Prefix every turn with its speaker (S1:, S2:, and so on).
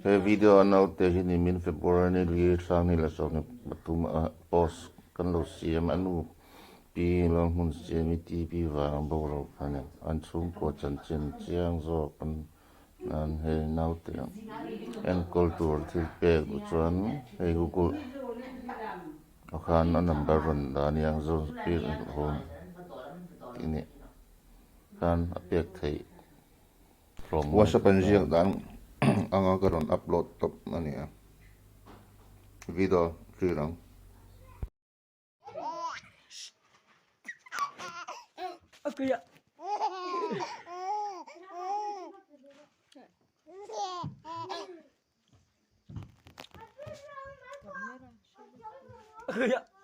S1: He video nào te hi ni min February ni li sang ni la so ni batum post kan lo siam anu pi long hun siam mi ti pi wa bo ro kan an chung ko chan chen chiang zo kan an he nau te en culture thil pe bu chuan he google akhan an number ron da ni ang zo pi hon ini kan apek thei from WhatsApp and Jiang dan ang agaron upload top ani video kirang
S2: Okay, ya. Okay, ya.